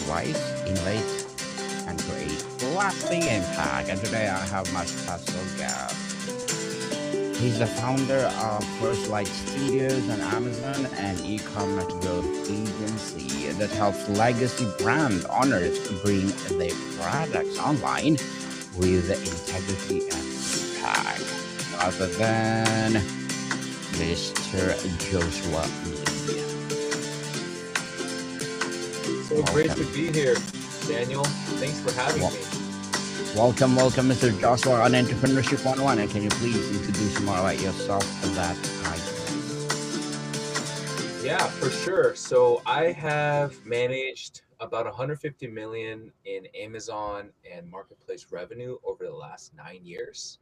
advice, innovate, and create lasting impact. And today I have my special guest. He's the founder of First Light Studios on Amazon, an e-commerce growth agency that helps legacy brand owners bring their products online with integrity and impact. Other than Mr. Joshua Lee. So great to Welcome. be here, Daniel. Thanks for having Wel- me. welcome, Mr. Joshua on Entrepreneurship 101. And can you please introduce more about yourself at that time? Yeah, for sure. So I have managed about 150 million in Amazon and marketplace revenue over the last 9 years.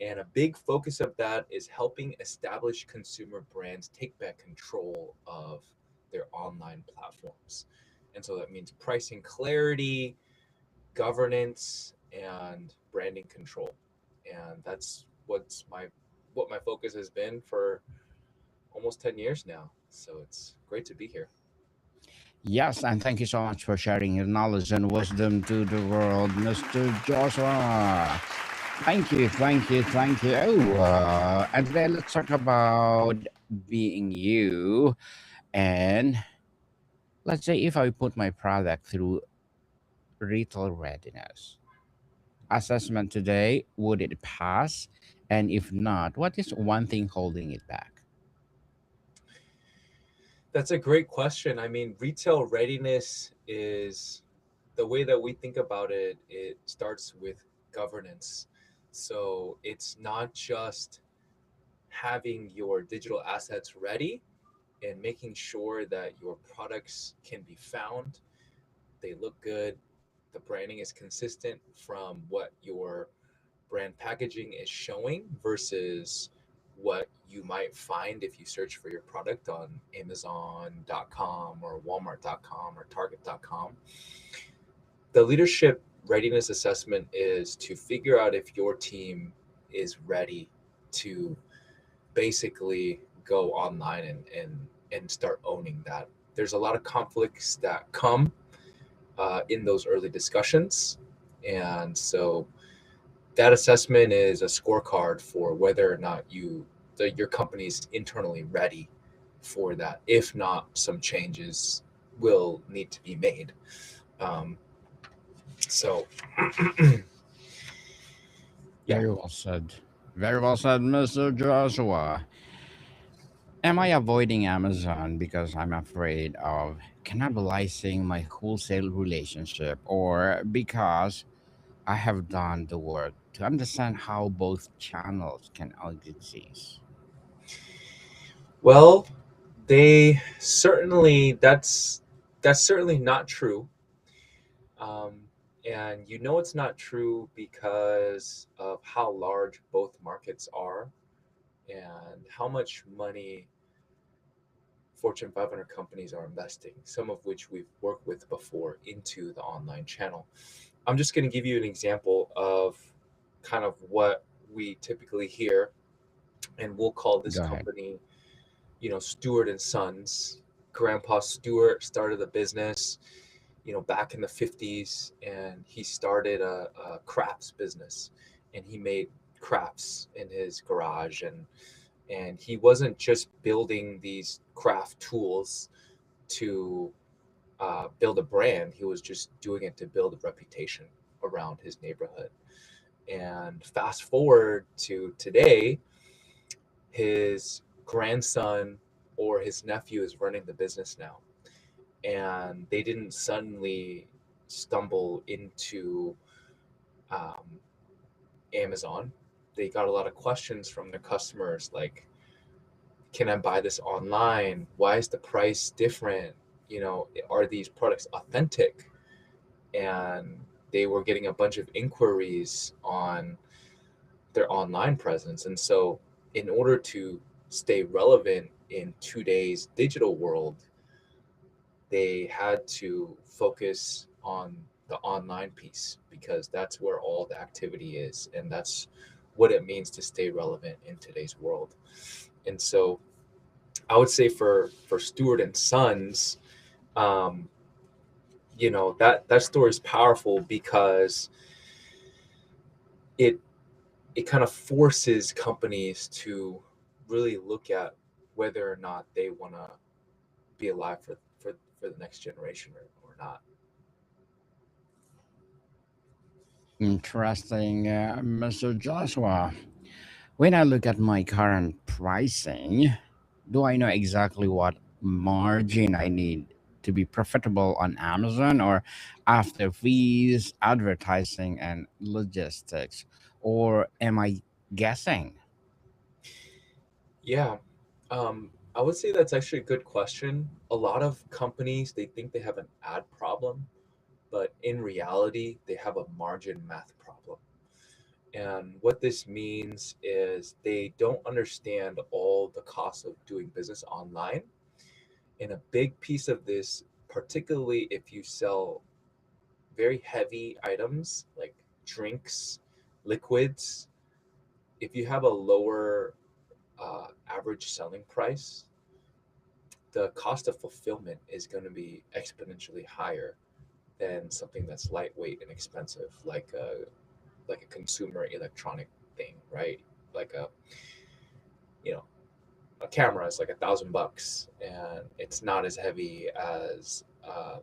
And a big focus of that is helping established consumer brands take back control of their online platforms. And so that means pricing clarity, governance, and branding control. And that's what my focus has been for almost 10 years now. So it's great to be here. Yes, and thank you so much for sharing your knowledge and wisdom to the world, Mr. Joshua. Thank you. And today let's talk about being you. And let's say if I put my product through retail readiness assessment today, would it pass? And if not, what is one thing holding it back? That's a great question. I mean, retail readiness is the way that we think about it, it starts with governance. So it's not just having your digital assets ready and making sure that your products can be found, they look good, the branding is consistent from what your brand packaging is showing versus what you might find if you search for your product on Amazon.com or Walmart.com or Target.com. The leadership readiness assessment is to figure out if your team is ready to basically go online and start owning that. There's a lot of conflicts that come in those early discussions. And so that assessment is a scorecard for whether or not your company's internally ready for that. If not, some changes will need to be made. Um, so, yeah. Very well said. Very well said, Mr. Joshua. Am I avoiding Amazon because I'm afraid of cannibalizing my wholesale relationship or because I have done the work to understand how both channels can exist? Well, they certainly that's certainly not true. Um, and you know it's not true because of how large both markets are and how much money Fortune 500 companies are investing, some of which we've worked with before, into the online channel. I'm just going to give you an example of kind of what we typically hear, and we'll call this Go ahead. company, Stewart and Sons. Grandpa Stewart started the business, back in the 50s, and he started a crafts business, and he made crafts in his garage, and he wasn't just building these craft tools to build a brand. He was just doing it to build a reputation around his neighborhood. And fast forward to today, his grandson or his nephew is running the business now. And they didn't suddenly stumble into um, Amazon. They got a lot of questions from their customers like, can I buy this online? Why is the price different? Are these products authentic? And they were getting a bunch of inquiries on their online presence. And so, in order to stay relevant in today's digital world, they had to focus on the online piece because that's where all the activity is. And that's what it means to stay relevant in today's world. And so, I would say for Stewart and Sons, um, that story is powerful because it it kind of forces companies to really look at whether or not they want to be alive for the next generation or not. Interesting, Mr. Joshua. When I look at my current pricing, do I know exactly what margin I need to be profitable on Amazon, or after fees, advertising, and logistics? Or am I guessing? Yeah, I would say that's actually a good question. A lot of companies, they think they have an ad problem, but in reality, they have a margin math problem. And what this means is they don't understand all the costs of doing business online. And a big piece of this, particularly if you sell very heavy items like drinks, liquids, if you have a lower average selling price, the cost of fulfillment is going to be exponentially higher than something that's lightweight and expensive, like a consumer electronic thing, right? Like you know a camera is like $1,000, and it's not as heavy as a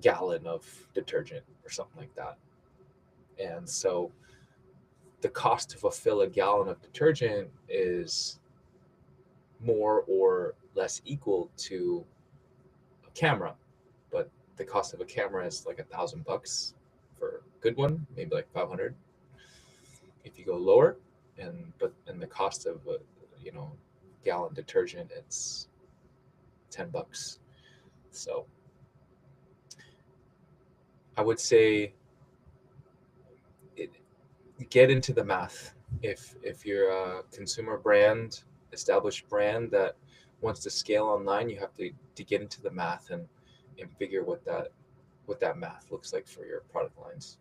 gallon of detergent or something like that. And so the cost to fulfill a gallon of detergent is more or less equal to a camera, but the cost of a camera is like $1,000 for a good one, maybe like 500 if you go lower, and the cost of a gallon detergent, it's $10. So I would say it, get into the math. If you're a consumer brand, established brand that wants to scale online, you have to get into the math and figure what that math looks like for your product lines.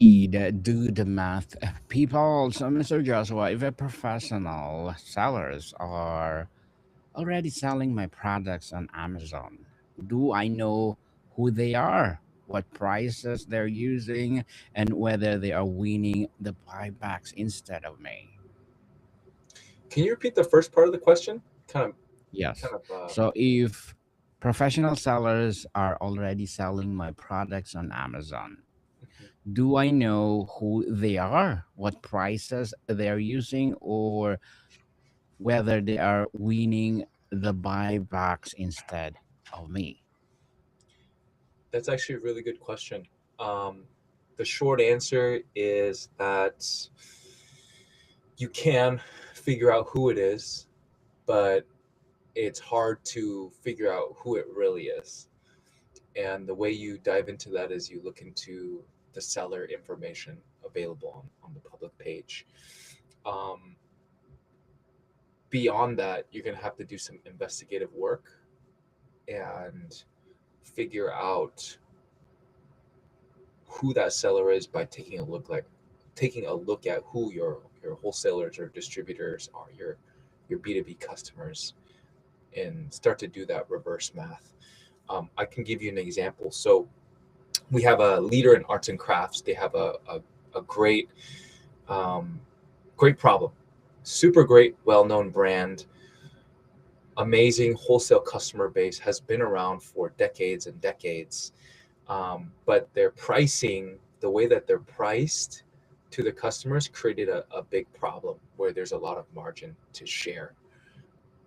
Indeed, do the math. People, so Mr. Joshua, if a professional sellers are already selling my products on Amazon, do I know who they are, what prices they're using, and whether they are winning the buybacks instead of me? Can you repeat the first part of the question? Kind of, kind Yes. of. So if professional sellers are already selling my products on Amazon, Mhm. do I know who they are, what prices they're using, or whether they are winning the buybacks instead of me? That's actually a really good question. Um, the short answer is that you can figure out who it is, but it's hard to figure out who it really is. And the way you dive into that is you look into the seller information available on the public page. Um, Beyond that, you're going to have to do some investigative work and figure out who that seller is by taking a look at who your wholesalers or distributors are, your B2B customers, and start to do that reverse math. I can give you an example. So we have a leader in arts and crafts. They have a great um, great problem, super great, well-known brand, amazing wholesale customer base, has been around for decades and decades. But their pricing, the way that they're priced to the customers, created a big problem where there's a lot of margin to share,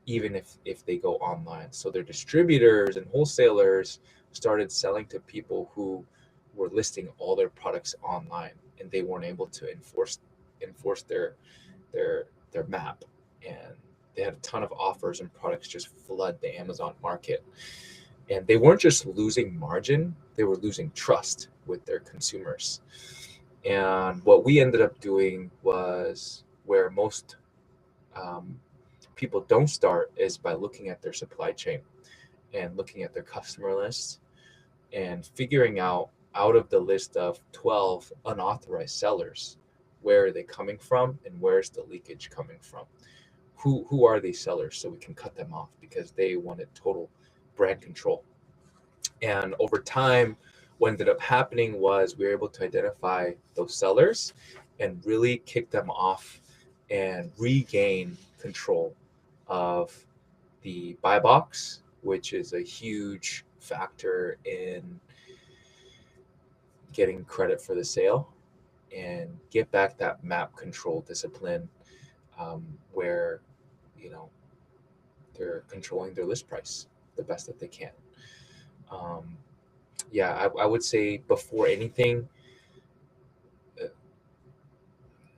even if they go online. So their distributors and wholesalers started selling to people who were listing all their products online, and they weren't able to enforce their map. And they had a ton of offers, and products just flood the Amazon market. And they weren't just losing margin, they were losing trust with their consumers. And what we ended up doing was where most um, people don't start is by looking at their supply chain and looking at their customer list and figuring out of the list of 12 unauthorized sellers, where are they coming from and where's the leakage coming from? who are these sellers so we can cut them off, because they wanted total brand control. And over time, what ended up happening was we were able to identify those sellers and really kick them off and regain control of the buy box, which is a huge factor in getting credit for the sale, and get back that map control discipline, where you know they're controlling their list price the best that they can. Um, yeah, I would say before anything, a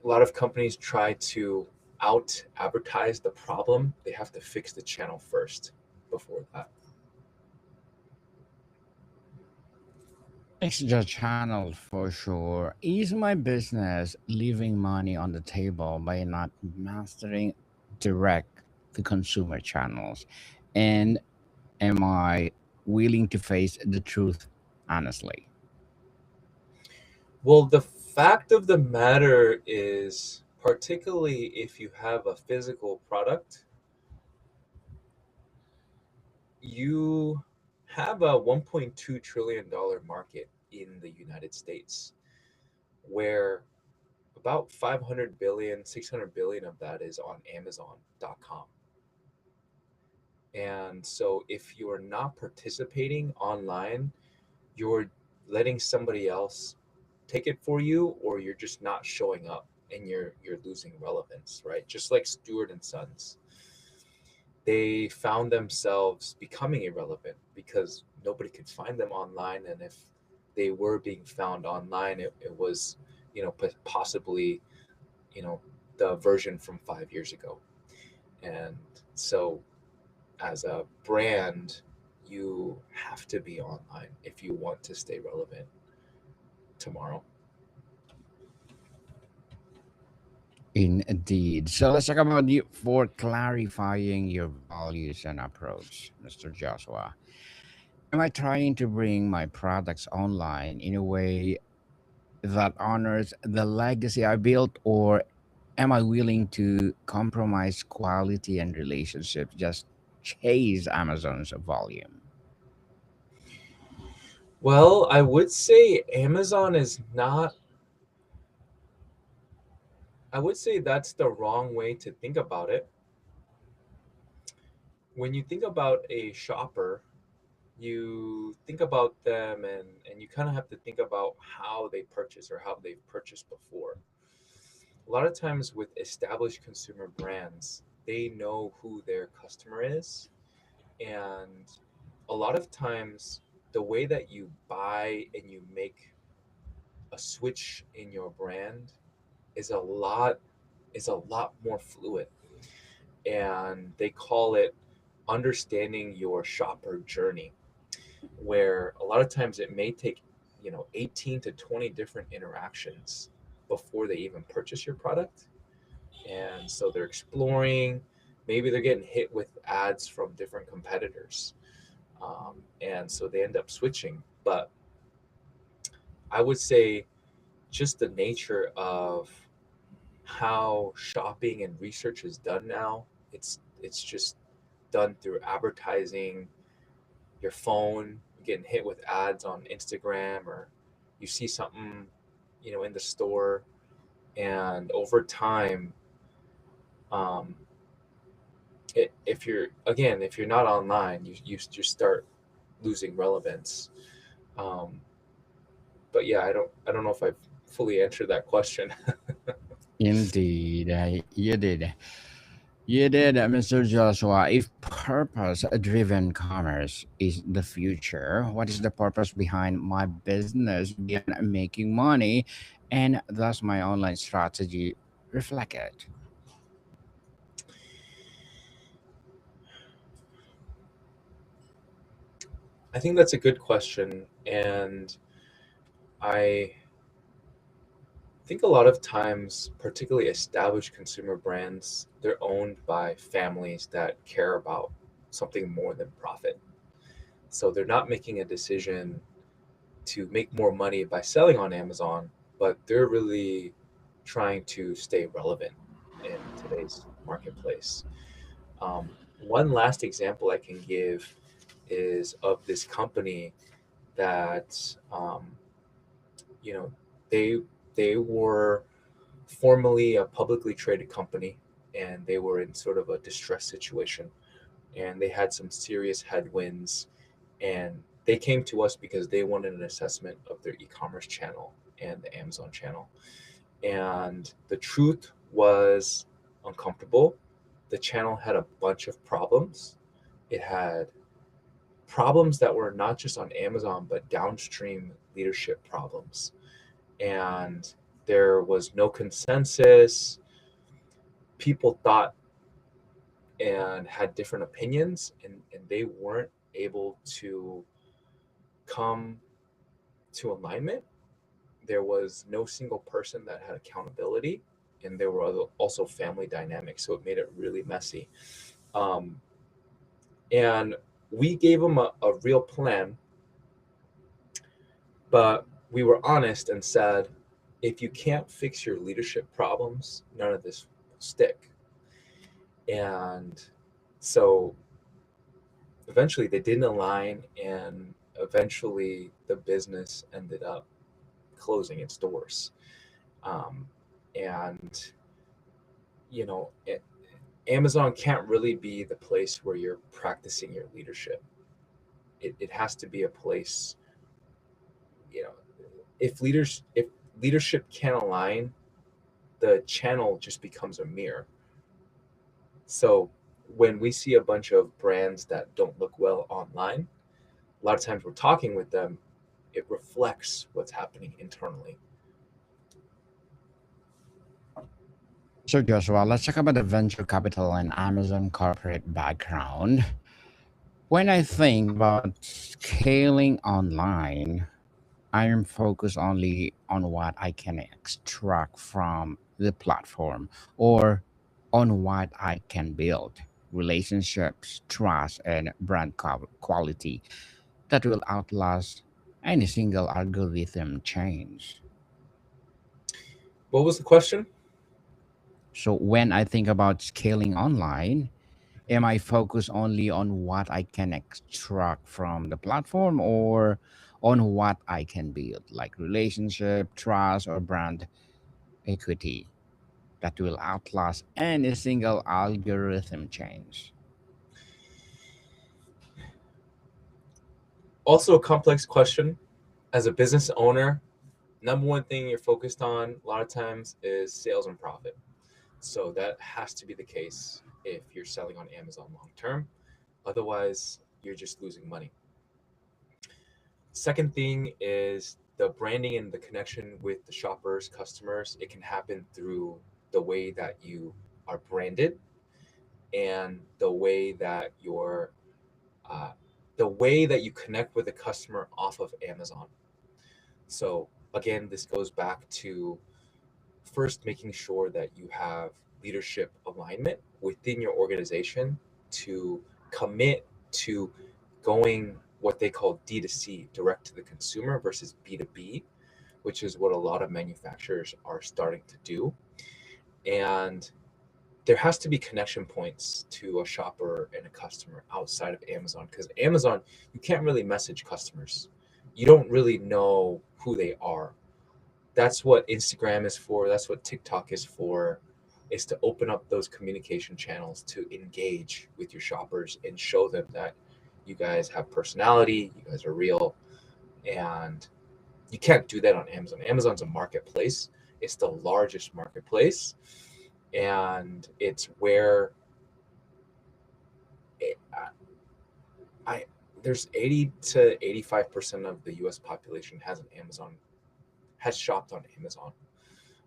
lot of companies try to out advertise the problem. They have to fix the channel first before that. It's the channel for sure. Is my business leaving money on the table by not mastering direct to consumer channels? And am I willing to face the truth honestly? Well, the fact of the matter is, particularly if you have a physical product, you have a $1.2 trillion market in the United States, where about 500 billion, 600 billion of that is on Amazon.com. And so if you're not participating online, you're letting somebody else take it for you, or you're just not showing up and you're losing relevance, right? Just like Stewart and Sons, they found themselves becoming irrelevant because nobody could find them online, and if they were being found online, it was possibly you know the version from 5 years ago. And so as a brand, you have to be online if you want to stay relevant tomorrow. Indeed. So let's talk about you for clarifying your values and approach, Mr. Joshua. Am I trying to bring my products online in a way that honors the legacy I built, or am I willing to compromise quality and relationships just chase Amazon's volume? Well, I would say Amazon is not, I would say that's the wrong way to think about it. When you think about a shopper, you think about them, and you kind of have to think about how they purchase or how they've purchased before. A lot of times with established consumer brands, they know who their customer is. And a lot of times, the way that you buy and you make a switch in your brand is a lot more fluid. And they call it understanding your shopper journey, where a lot of times it may take 18 to 20 different interactions before they even purchase your product. And so they're exploring, maybe they're getting hit with ads from different competitors, and so they end up switching. But I would say just the nature of how shopping and research is done now, it's just done through advertising, your phone, getting hit with ads on Instagram, or you see something, in the store, and over time, um, if you're not online, you just start losing relevance. Um, but yeah, I don't know if I've fully answered that question. Indeed, you did. You did, Mr. Joshua. If purpose driven commerce is the future, what is the purpose behind my business beyond making money? And thus, my online strategy reflect it. I think that's a good question, and I think a lot of times, particularly established consumer brands, they're owned by families that care about something more than profit. So they're not making a decision to make more money by selling on Amazon, but they're really trying to stay relevant in today's marketplace. One last example I can give is of this company that you know they they were formerly a publicly traded company, and they were in sort of a distress situation, and they had some serious headwinds, and they came to us because they wanted an assessment of their e-commerce channel and the Amazon channel. And the truth was uncomfortable. The channel had a bunch of problems. It had problems that were not just on Amazon, but downstream leadership problems. And there was no consensus. People thought and had different opinions, and they weren't able to come to alignment. There was no single person that had accountability, and there were also family dynamics, so it made it really messy. Um, and we gave them a real plan, but we were honest and said, if you can't fix your leadership problems, none of this will stick. And so eventually they didn't align, and eventually the business ended up closing its doors. Um, and you know, Amazon can't really be the place where you're practicing your leadership. It has to be a place, you know, if leadership can't align, the channel just becomes a mirror. So when we see a bunch of brands that don't look well online, a lot of times we're talking with them, it reflects what's happening internally. So, Joshua, let's talk about the venture capital and Amazon corporate background. When I think about scaling online, I am focused only on what I can extract from the platform or on what I can build relationships, trust, and brand quality that will outlast any single algorithm change. What was the question? So, when I think about scaling online, am I focused only on what I can extract from the platform or on what I can build, like relationship, trust, or brand equity that will outlast any single algorithm change? Also, a complex question. As a business owner, number one thing you're focused on a lot of times is sales and profit. So that has to be the case if you're selling on Amazon long term. Otherwise, you're just losing money. Second thing is the branding and the connection with the shoppers, customers. It can happen through the way that you are branded and uh, the way that you connect with the customer off of Amazon. So again, this goes back to first making sure that you have leadership alignment within your organization to commit to going what they call D2C, direct to the consumer, versus B2B, which is what a lot of manufacturers are starting to do. And there has to be connection points to a shopper and a customer outside of Amazon, because Amazon, you can't really message customers. You don't really know who they are. That's what Instagram is for. That's what TikTok is for, is to open up those communication channels to engage with your shoppers and show them that you guys have personality, you guys are real. And you can't do that on Amazon. Amazon's a marketplace. It's the largest marketplace, and it's where it, I there's 80 to 85% of the US population has shopped on Amazon,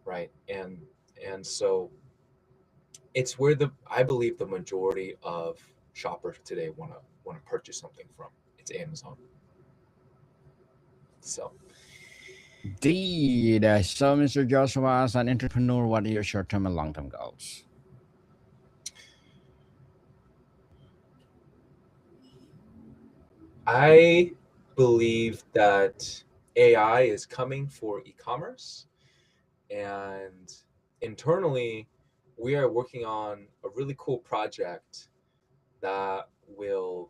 right? And so it's where the I believe the majority of shoppers today want to purchase something from. It's Amazon. So Indeed. So, Mr. Joshua, as an entrepreneur, what are your short term and long term goals? I believe that AI is coming for e-commerce, and internally we are working on a really cool project that will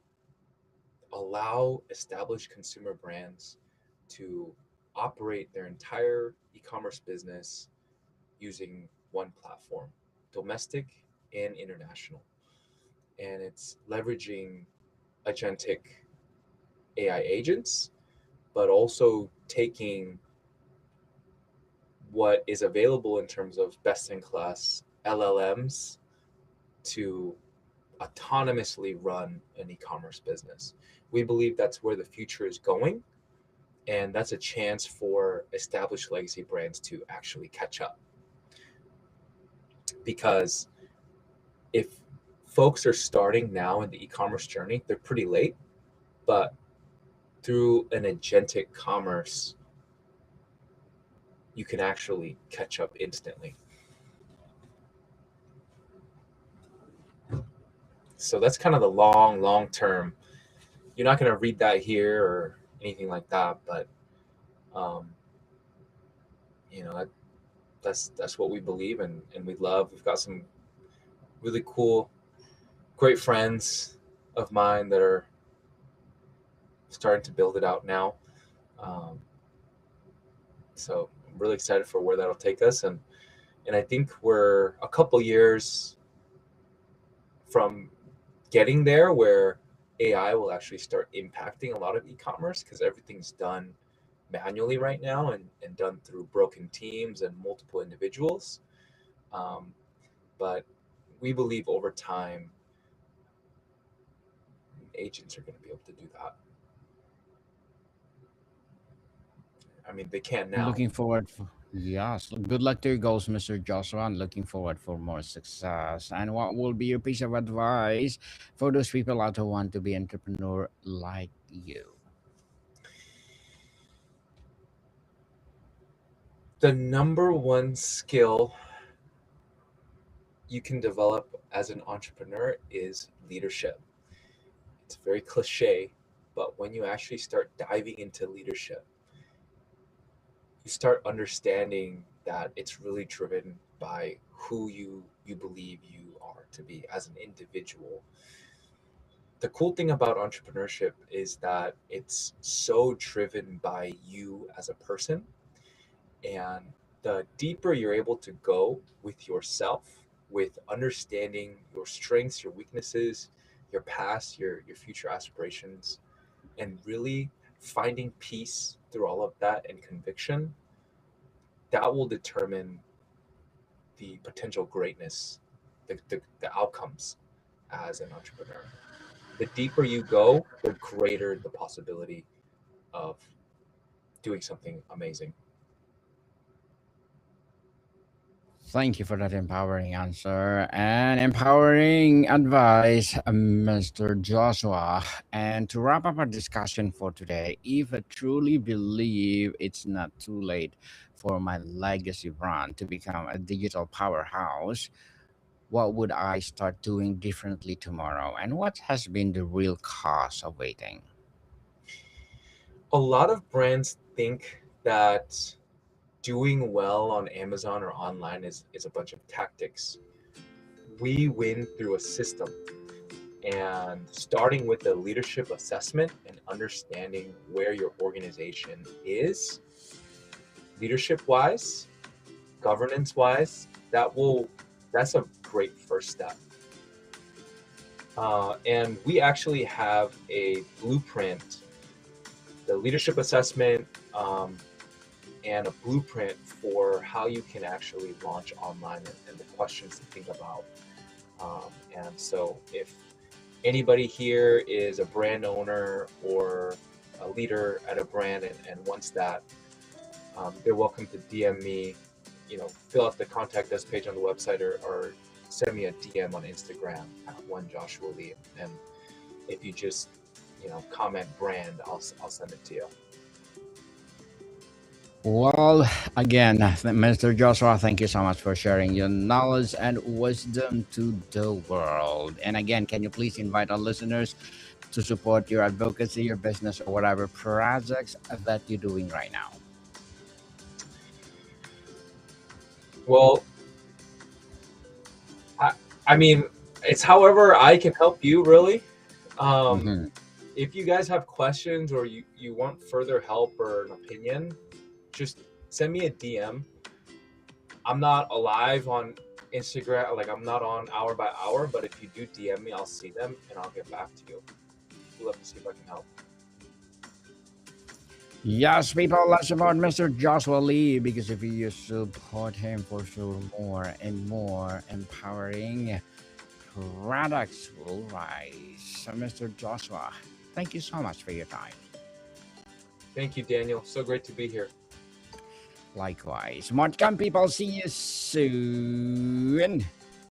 allow established consumer brands to operate their entire e-commerce business using one platform, domestic and international. And it's leveraging agentic AI agents, but also taking what is available in terms of best in class LLMs to autonomously run an e-commerce business. We believe that's where the future is going, and that's a chance for established legacy brands to actually catch up. Because if folks are starting now in the e-commerce journey, they're pretty late, but through an agentic commerce, you can actually catch up instantly. So that's kind of the long term. You're not going to read that here or anything like that, but um, that's what we believe and we love. We've got some really cool, great friends of mine that are starting to build it out now. Um, so I'm really excited for where that'll take us, and I think we're a couple years from getting there where AI will actually start impacting a lot of e-commerce because everything's done manually right now and done through broken teams and multiple individuals. Um, but we believe over time, agents are going to be able to do that. I mean, they can now. Looking forward for, yes, good luck to your goals, Mr. Joshua, and looking forward for more success. And what will be your piece of advice for those people out who want to be entrepreneur like you? The number one skill you can develop as an entrepreneur is leadership. It's very cliche, but when you actually start diving into leadership, you start understanding that it's really driven by who you believe you are to be as an individual. The cool thing about entrepreneurship is that it's so driven by you as a person, and the deeper you're able to go with yourself, with understanding your strengths, your weaknesses, your past, your future aspirations, and really finding peace through all of that and conviction, that will determine the potential greatness, the outcomes as an entrepreneur. The deeper you go, the greater the possibility of doing something amazing. Thank you for that empowering answer and empowering advice, Mr. Joshua. And to wrap up our discussion for today, if I truly believe it's not too late for my legacy brand to become a digital powerhouse, what would I start doing differently tomorrow? And what has been the real cause of waiting? A lot of brands think that doing well on Amazon or online is a bunch of tactics. We win through a system, and starting with the leadership assessment and understanding where your organization is leadership wise, governance wise, that's a great first step. And we actually have a blueprint, the leadership assessment, and a blueprint for how you can actually launch online and the questions to think about. And so if anybody here is a brand owner or a leader at a brand and wants that, they're welcome to DM me, fill out the contact us page on the website or send me a DM on Instagram at one Joshua Lee. And if you just, comment brand, I'll send it to you. Well, again, Mr. Joshua, thank you so much for sharing your knowledge and wisdom to the world. And again, can you please invite our listeners to support your advocacy, your business, or whatever projects that you're doing right now? Well, I mean, it's however I can help you, really. Um, Mhm. if you guys have questions or you want further help or an opinion, just send me a DM. I'm not alive on Instagram, like I'm not on hour by hour, but if you do DM me, I'll see them and I'll get back to you. I'd love to see if I can help. Yes, people, let's support Mr. Joshua Lee because if you support him for sure, more and more empowering products will rise. So, Mr. Joshua, thank you so much for your time. Thank you, Daniel. So great to be here. Likewise, Smart Camp people, see you soon.